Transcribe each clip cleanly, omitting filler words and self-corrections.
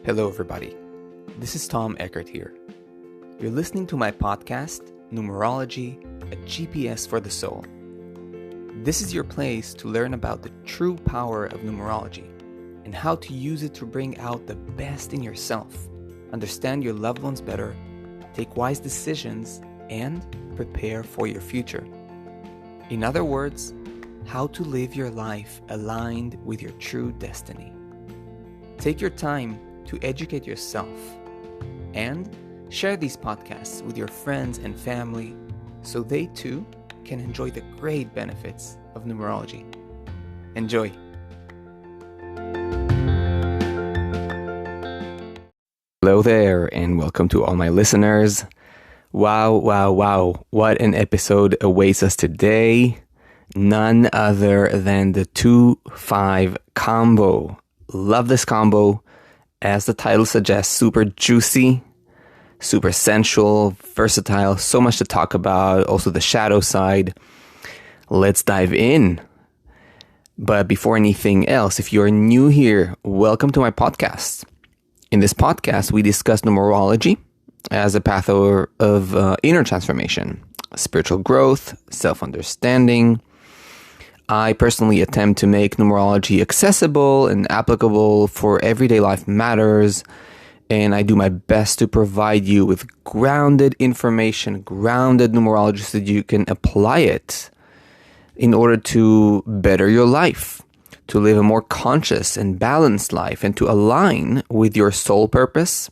Hello, everybody. This is Tom Eckert here. You're listening to my podcast, Numerology, a GPS for the soul. This is your place to learn about the true power of numerology and how to use it to bring out the best in yourself, understand your loved ones better, take wise decisions, and prepare for your future. In other words, how to live your life aligned with your true destiny. Take your time to educate yourself and share these podcasts with your friends and family so they too can enjoy the great benefits of numerology. Enjoy! Hello there and welcome to all my listeners. Wow. What an episode awaits us today. None other than the 2-5 combo. Love this combo. As the title suggests, super juicy, super sensual, versatile, so much to talk about. Also the shadow side. Let's dive in. But before anything else, if you're new here, welcome to my podcast. In this podcast, we discuss numerology as a path of inner transformation, spiritual growth, self-understanding. I personally attempt to make numerology accessible and applicable for everyday life matters, and I do my best to provide you with grounded information, grounded numerology so that you can apply it in order to better your life, to live a more conscious and balanced life, and to align with your soul purpose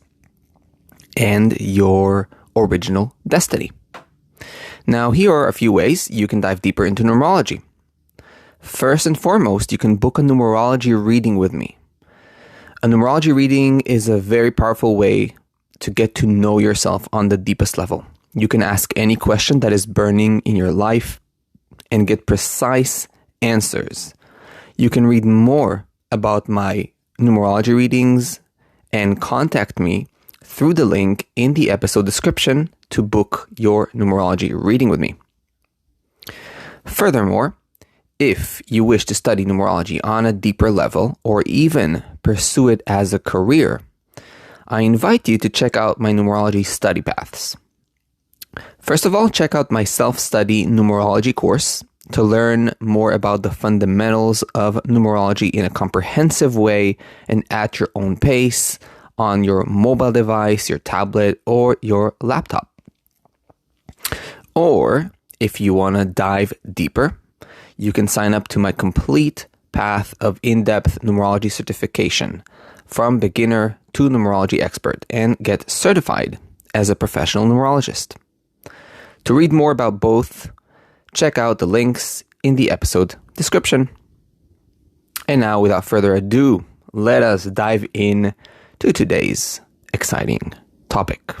and your original destiny. Now, here are a few ways you can dive deeper into numerology. First and foremost, you can book a numerology reading with me. A numerology reading is a very powerful way to get to know yourself on the deepest level. You can ask any question that is burning in your life and get precise answers. You can read more about my numerology readings and contact me through the link in the episode description to book your numerology reading with me. Furthermore, if you wish to study numerology on a deeper level or even pursue it as a career, I invite you to check out my numerology study paths. First of all, check out my self-study numerology course to learn more about the fundamentals of numerology in a comprehensive way and at your own pace on your mobile device, your tablet, or your laptop. Or if you want to dive deeper, you can sign up to my complete path of in-depth numerology certification from beginner to numerology expert and get certified as a professional numerologist. To read more about both, check out the links in the episode description. And now, without further ado, let us dive in to today's exciting topic.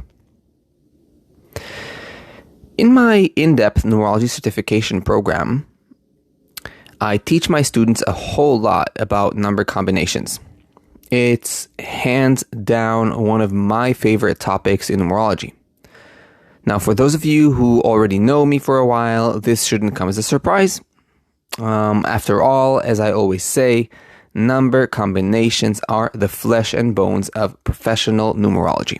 In my in-depth numerology certification program, I teach my students a whole lot about number combinations. It's hands down one of my favorite topics in numerology. Now, for those of you who already know me for a while, this shouldn't come as a surprise. After all, as I always say, number combinations are the flesh and bones of professional numerology.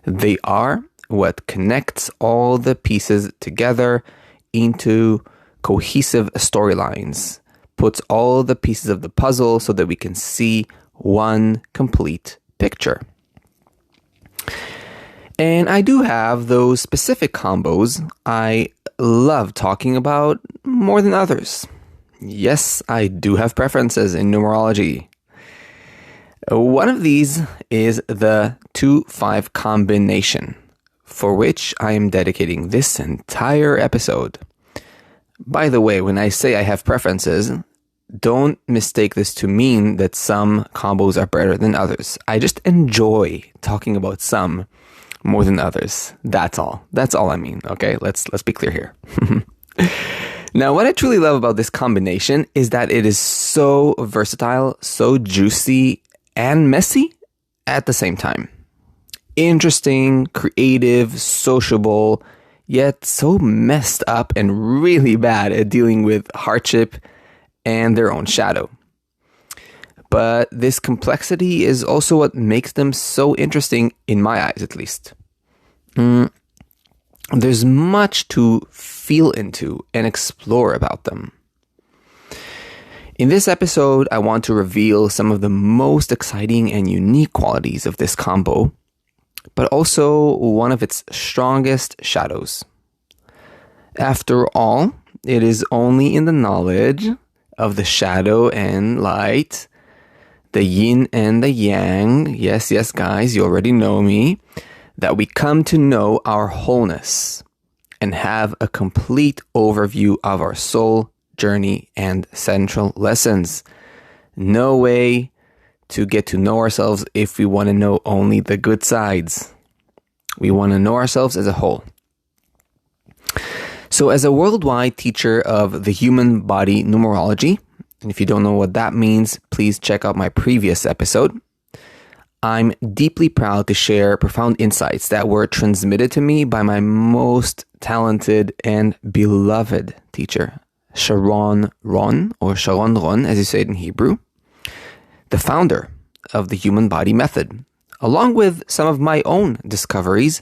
They are what connects all the pieces together into cohesive storylines, puts all the pieces of the puzzle so that we can see one complete picture. And I do have those specific combos I love talking about more than others. Yes, I do have preferences in numerology. One of these is the 2-5 combination, for which I am dedicating this entire episode. By the way, when I say I have preferences, don't mistake this to mean that some combos are better than others. I just enjoy talking about some more than others. That's all. That's all I mean. Okay, let's be clear here. Now, what I truly love about this combination is that it is so versatile, so juicy, and messy at the same time. Interesting, creative, sociable, yet so messed up and really bad at dealing with hardship and their own shadow. But this complexity is also what makes them so interesting, in my eyes at least. There's much to feel into and explore about them. In this episode, I want to reveal some of the most exciting and unique qualities of this combo, but also one of its strongest shadows. After all, it is only in the knowledge of the shadow and light, the yin and the yang, yes, guys, you already know me, that we come to know our wholeness and have a complete overview of our soul journey and central lessons. No way to get to know ourselves if we want to know only the good sides. We want to know ourselves as a whole. So as a worldwide teacher of the Human Body Numerology, and if you don't know what that means, please check out my previous episode. I'm deeply proud to share profound insights that were transmitted to me by my most talented and beloved teacher, Sharon Ron, or Sharon Ron, as you say it in Hebrew, the founder of the Human Body Method, along with some of my own discoveries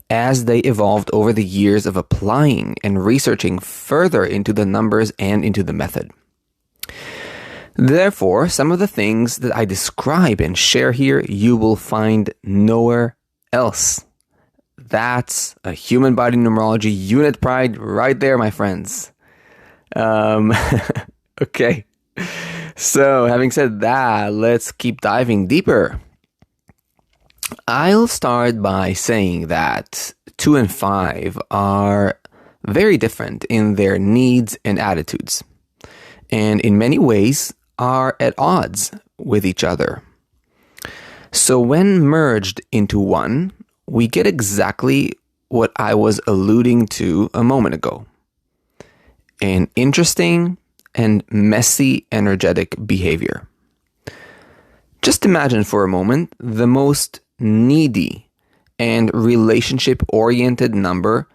as they evolved over the years of applying and researching further into the numbers and into the method. Therefore, some of the things that I describe and share here, you will find nowhere else. That's a Human Body Numerology unit pride right there, my friends. Okay. So, having said that, let's keep diving deeper. I'll start by saying that 2 and 5 are very different in their needs and attitudes, and in many ways are at odds with each other. So when merged into one, we get exactly what I was alluding to a moment ago. An interesting and messy energetic behavior. Just imagine for a moment the most needy and relationship-oriented number,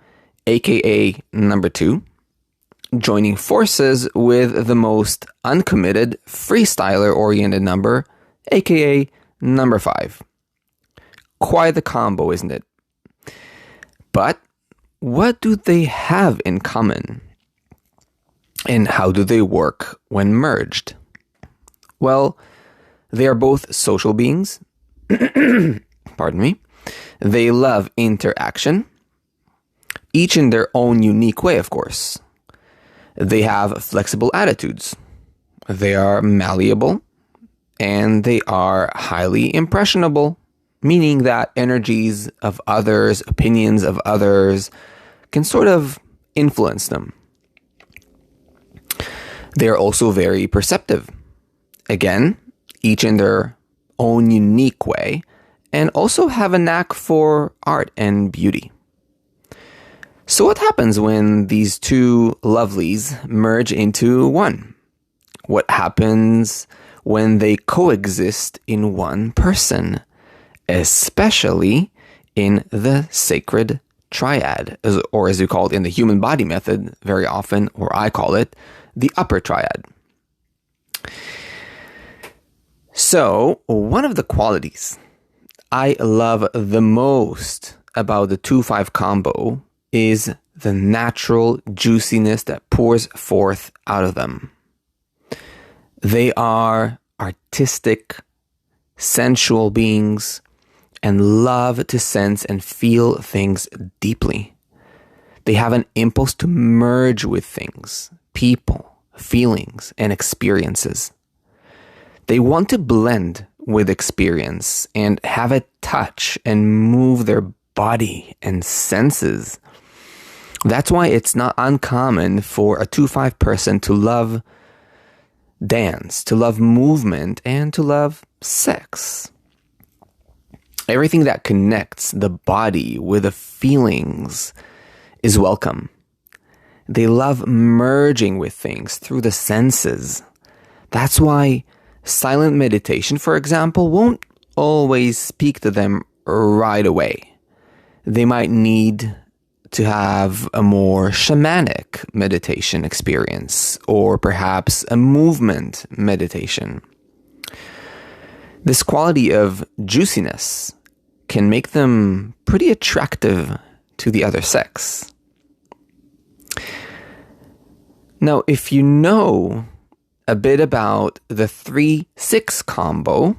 aka number 2, joining forces with the most uncommitted, freestyler-oriented number, aka number 5. Quite the combo, isn't it? But what do they have in common? And how do they work when merged? Well, they are both social beings. Pardon me. They love interaction, each in their own unique way, of course. They have flexible attitudes. They are malleable, and they are highly impressionable, meaning that energies of others, opinions of others, can sort of influence them. They are also very perceptive. Again, each in their own unique way, and also have a knack for art and beauty. So what happens when these two lovelies merge into one? What happens when they coexist in one person, especially in the sacred triad, or as we call it in the Human Body Method very often, or I call it, the upper triad. So, one of the qualities I love the most about the 2-5 combo is the natural juiciness that pours forth out of them. They are artistic, sensual beings and love to sense and feel things deeply. They have an impulse to merge with things, people, feelings, and experiences. They want to blend with experience and have a touch and move their body and senses. That's why it's not uncommon for a 2-5 person to love dance, to love movement, and to love sex. Everything that connects the body with the feelings is welcome. They love merging with things through the senses. That's why silent meditation, for example, won't always speak to them right away. They might need to have a more shamanic meditation experience, or perhaps a movement meditation. This quality of juiciness can make them pretty attractive to the other sex. Now, if you know a bit about the 3-6 combo,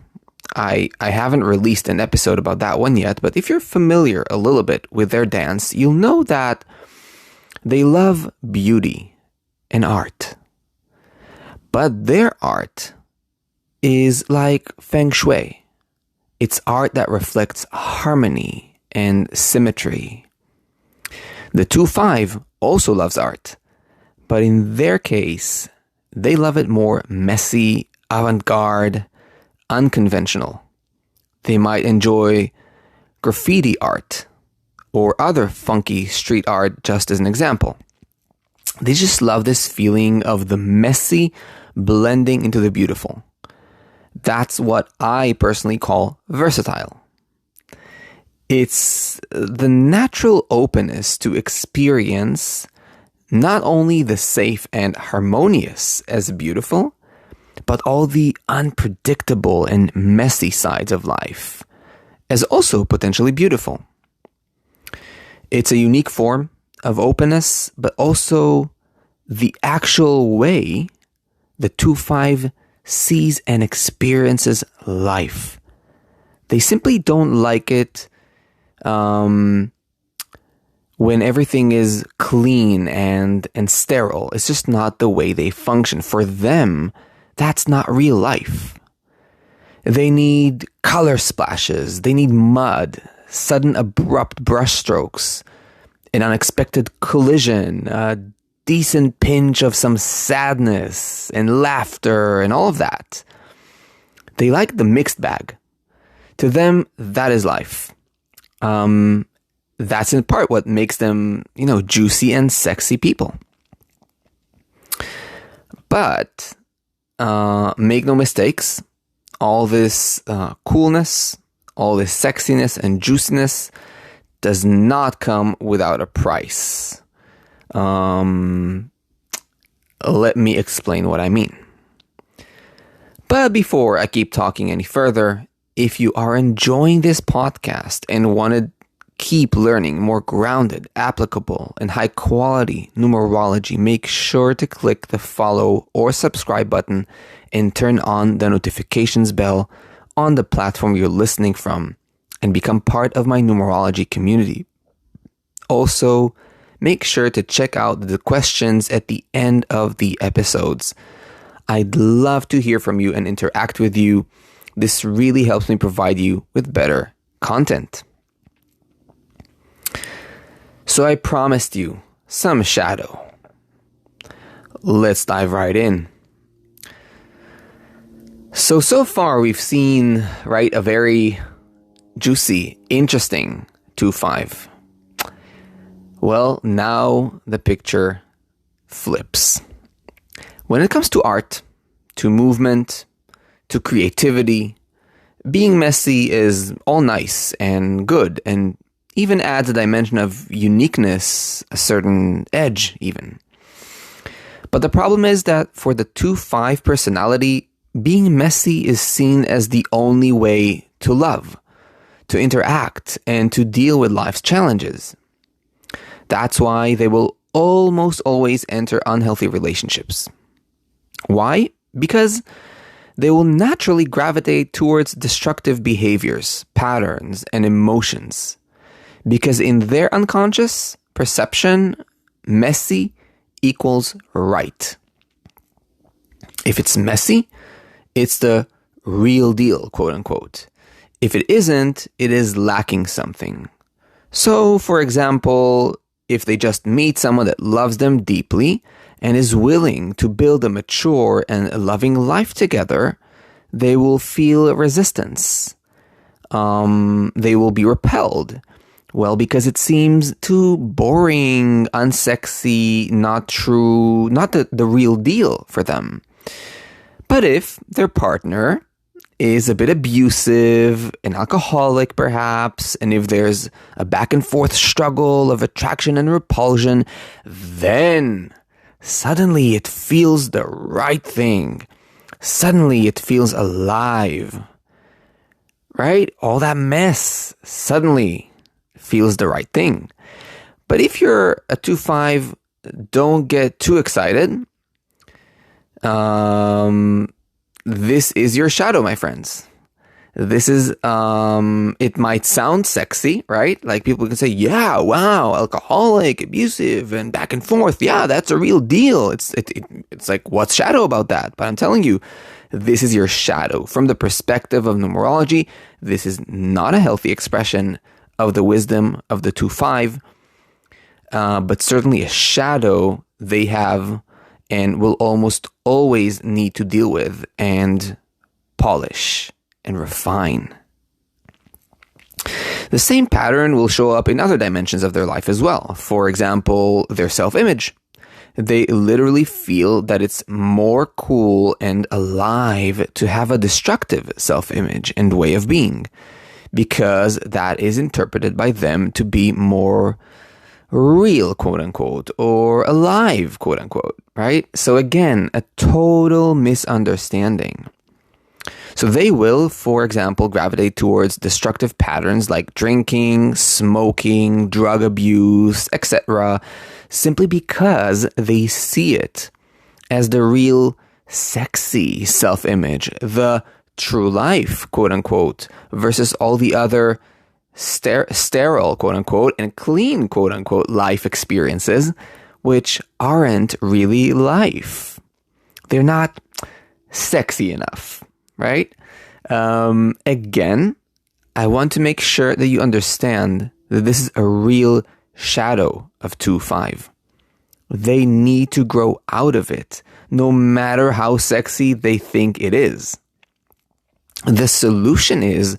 I haven't released an episode about that one yet, but if you're familiar a little bit with their dance, you'll know that they love beauty and art. But their art is like feng shui. It's art that reflects harmony and symmetry. The 2-5 also loves art, but in their case, they love it more messy, avant-garde, unconventional. They might enjoy graffiti art or other funky street art, just as an example. They just love this feeling of the messy blending into the beautiful. That's what I personally call versatile. It's the natural openness to experience not only the safe and harmonious as beautiful, but all the unpredictable and messy sides of life as also potentially beautiful. It's a unique form of openness, but also the actual way the 2-5 sees and experiences life. They simply don't like it when everything is clean and sterile. It's just not the way they function. For them, that's not real life. They need color splashes. They need mud, sudden abrupt brushstrokes, an unexpected collision, a decent pinch of some sadness and laughter and all of that. They like the mixed bag. To them, that is life. That's in part what makes them, juicy and sexy people. But make no mistakes, all this coolness, all this sexiness and juiciness does not come without a price. Let me explain what I mean. But before I keep talking any further, if you are enjoying this podcast and want to keep learning more grounded, applicable, and high-quality numerology, make sure to click the follow or subscribe button and turn on the notifications bell on the platform you're listening from and become part of my numerology community. Also, make sure to check out the questions at the end of the episodes. I'd love to hear from you and interact with you. This really helps me provide you with better content. So I promised you some shadow. Let's dive right in. So far we've seen, a very juicy, interesting 2-5. Well, now the picture flips. When it comes to art, to movement, to creativity, being messy is all nice and good and even adds a dimension of uniqueness, a certain edge even. But the problem is that for the 2-5 personality, being messy is seen as the only way to love, to interact, and to deal with life's challenges. That's why they will almost always enter unhealthy relationships. Why? Because they will naturally gravitate towards destructive behaviors, patterns, and emotions. Because in their unconscious perception, messy equals right. If it's messy, it's the real deal, quote unquote. If it isn't, it is lacking something. So, for example, if they just meet someone that loves them deeply and is willing to build a mature and loving life together, they will feel resistance. They will be repelled. Well, because it seems too boring, unsexy, not true, not the real deal for them. But if their partner is a bit abusive, an alcoholic perhaps, and if there's a back and forth struggle of attraction and repulsion, then suddenly it feels the right thing. Suddenly it feels alive. right? All that mess suddenly feels the right thing. But if you're a 2-5, don't get too excited. This is your shadow, my friends. This is, it might sound sexy, right? Like people can say, yeah, wow, alcoholic, abusive, and back and forth. Yeah, that's a real deal. It's like, what's shadow about that? But I'm telling you, this is your shadow. From the perspective of numerology, this is not a healthy expression of the wisdom of the 2-5, but certainly a shadow they have and will almost always need to deal with and polish and refine. The same pattern will show up in other dimensions of their life as well. For example, their self-image. They literally feel that it's more cool and alive to have a destructive self-image and way of being, because that is interpreted by them to be more real, quote unquote, or alive, quote unquote, right? So again, a total misunderstanding. So they will, for example, gravitate towards destructive patterns like drinking, smoking, drug abuse, etc., simply because they see it as the real sexy self-image, the true life, quote unquote, versus all the other sterile, quote unquote, and clean, quote unquote, life experiences, which aren't really life. They're not sexy enough, right? Again, I want to make sure that you understand that this is a real shadow of 2-5. They need to grow out of it, no matter how sexy they think it is. The solution is,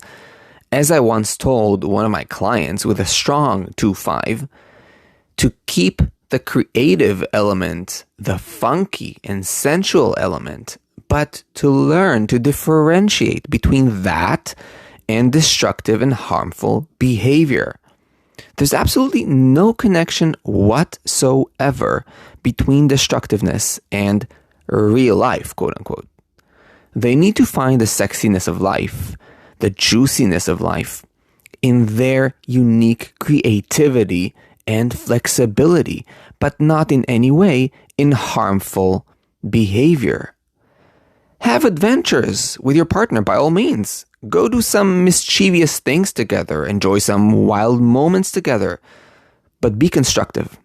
as I once told one of my clients with a strong 2-5, to keep the creative element, the funky and sensual element, but to learn to differentiate between that and destructive and harmful behavior. There's absolutely no connection whatsoever between destructiveness and real life, quote unquote. They need to find the sexiness of life, the juiciness of life, in their unique creativity and flexibility, but not in any way in harmful behavior. Have adventures with your partner, by all means. Go do some mischievous things together. Enjoy some wild moments together. But be constructive.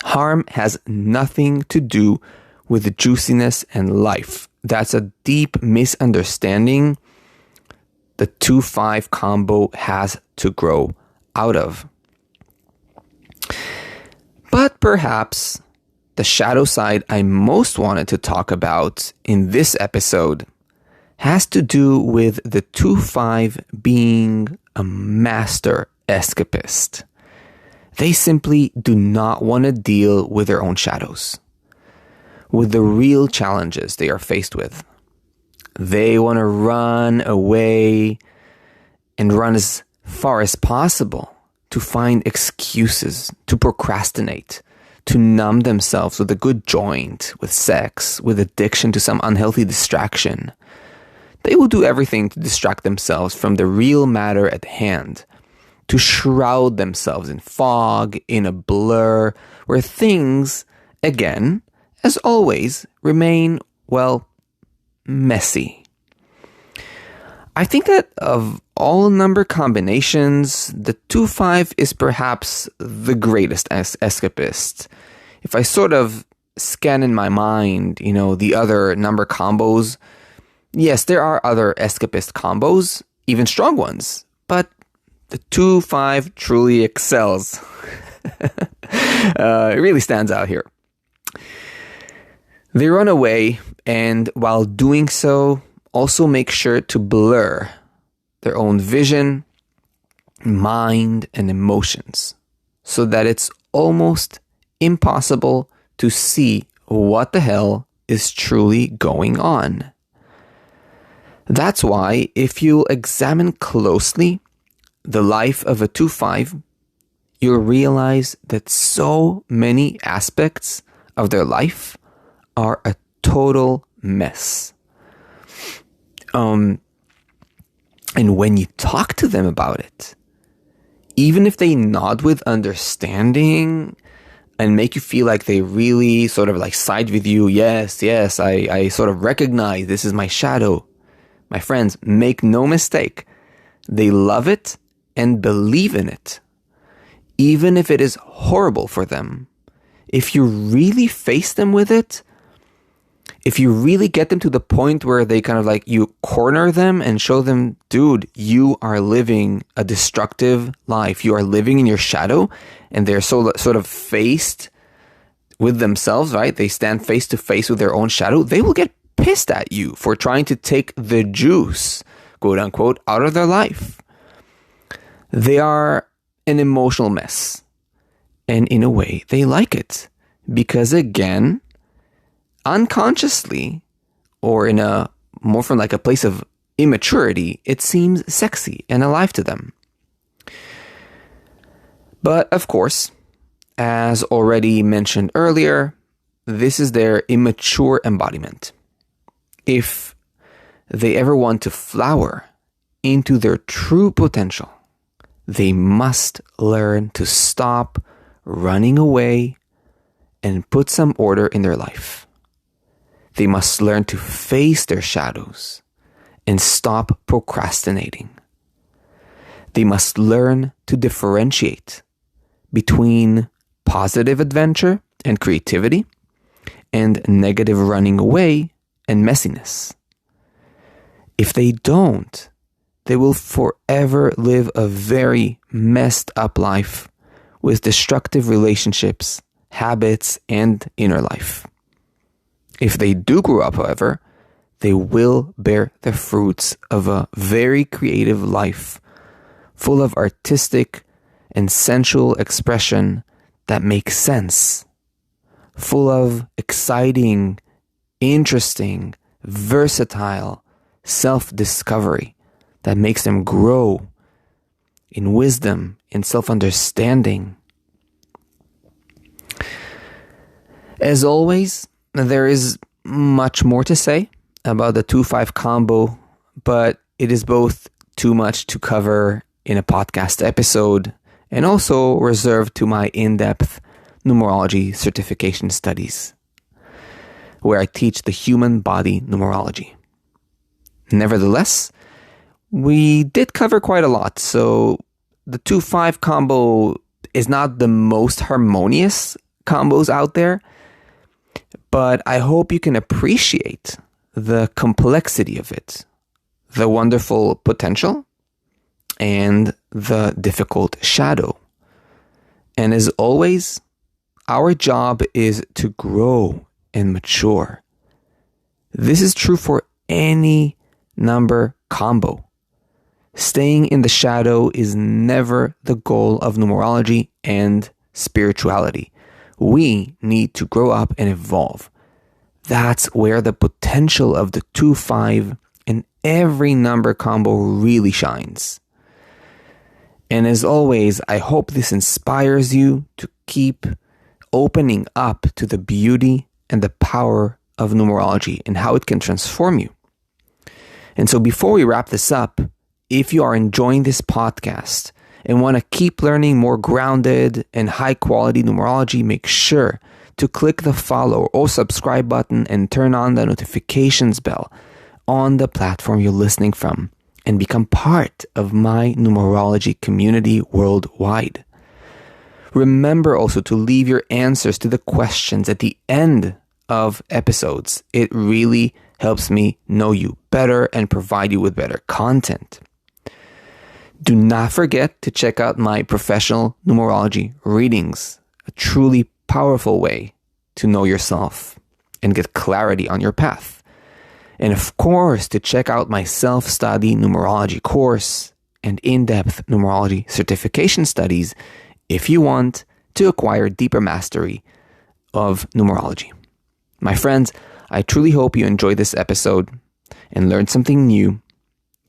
Harm has nothing to do with the juiciness and life. That's a deep misunderstanding the 2-5 combo has to grow out of. But perhaps the shadow side I most wanted to talk about in this episode has to do with the 2-5 being a master escapist. They simply do not want to deal with their own shadows, with the real challenges they are faced with. They want to run away and run as far as possible to find excuses, to procrastinate, to numb themselves with a good joint, with sex, with addiction to some unhealthy distraction. They will do everything to distract themselves from the real matter at hand, to shroud themselves in fog, in a blur, where things, again, as always, remain, well, messy. I think that of all number combinations, the 2-5 is perhaps the greatest escapist. If I sort of scan in my mind, the other number combos, yes, there are other escapist combos, even strong ones, but the 2-5 truly excels. It really stands out here. They run away, and while doing so, also make sure to blur their own vision, mind, and emotions, so that it's almost impossible to see what the hell is truly going on. That's why, if you examine closely the life of a 2-5, you'll realize that so many aspects of their life are a total mess. And when you talk to them about it, even if they nod with understanding and make you feel like they really sort of like side with you, yes, I sort of recognize this is my shadow. My friends, make no mistake. They love it and believe in it. Even if it is horrible for them. If you really face them with it, if you really get them to the point where they kind of like, you corner them and show them, dude, you are living a destructive life. You are living in your shadow, and they're so sort of faced with themselves, right? They stand face to face with their own shadow. They will get pissed at you for trying to take the juice, quote unquote, out of their life. They are an emotional mess. And in a way, they like it. Because again, unconsciously, or in a more from like a place of immaturity, it seems sexy and alive to them. But of course, as already mentioned earlier, this is their immature embodiment. If they ever want to flower into their true potential, they must learn to stop running away and put some order in their life. They must learn to face their shadows and stop procrastinating. They must learn to differentiate between positive adventure and creativity and negative running away and messiness. If they don't, they will forever live a very messed up life with destructive relationships, habits, and inner life. If they do grow up, however, they will bear the fruits of a very creative life, full of artistic and sensual expression that makes sense, full of exciting, interesting, versatile self-discovery that makes them grow in wisdom, in self-understanding. As always, there is much more to say about the 2-5 combo, but it is both too much to cover in a podcast episode and also reserved to my in-depth numerology certification studies, where I teach the Human Body Numerology. Nevertheless, we did cover quite a lot, so the 2-5 combo is not the most harmonious combos out there, but I hope you can appreciate the complexity of it, the wonderful potential, and the difficult shadow. And as always, our job is to grow and mature. This is true for any number combo. Staying in the shadow is never the goal of numerology and spirituality. We need to grow up and evolve. That's where the potential of the 2-5 and every number combo really shines. And as always, I hope this inspires you to keep opening up to the beauty and the power of numerology and how it can transform you. And so before we wrap this up, if you are enjoying this podcast and want to keep learning more grounded and high quality numerology, make sure to click the follow or subscribe button and turn on the notifications bell on the platform you're listening from and become part of my numerology community worldwide. Remember also to leave your answers to the questions at the end of episodes. It really helps me know you better and provide you with better content. Do not forget to check out my professional numerology readings, a truly powerful way to know yourself and get clarity on your path. And of course, to check out my self-study numerology course and in-depth numerology certification studies if you want to acquire deeper mastery of numerology. My friends, I truly hope you enjoyed this episode and learned something new.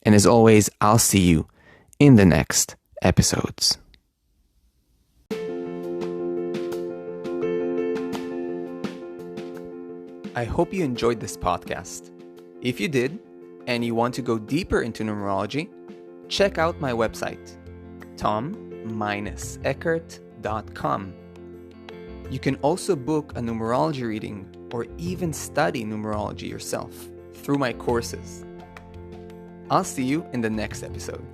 And as always, I'll see you in the next episodes. I hope you enjoyed this podcast. If you did, and you want to go deeper into numerology, check out my website, tom-eckert.com. You can also book a numerology reading or even study numerology yourself through my courses. I'll see you in the next episode.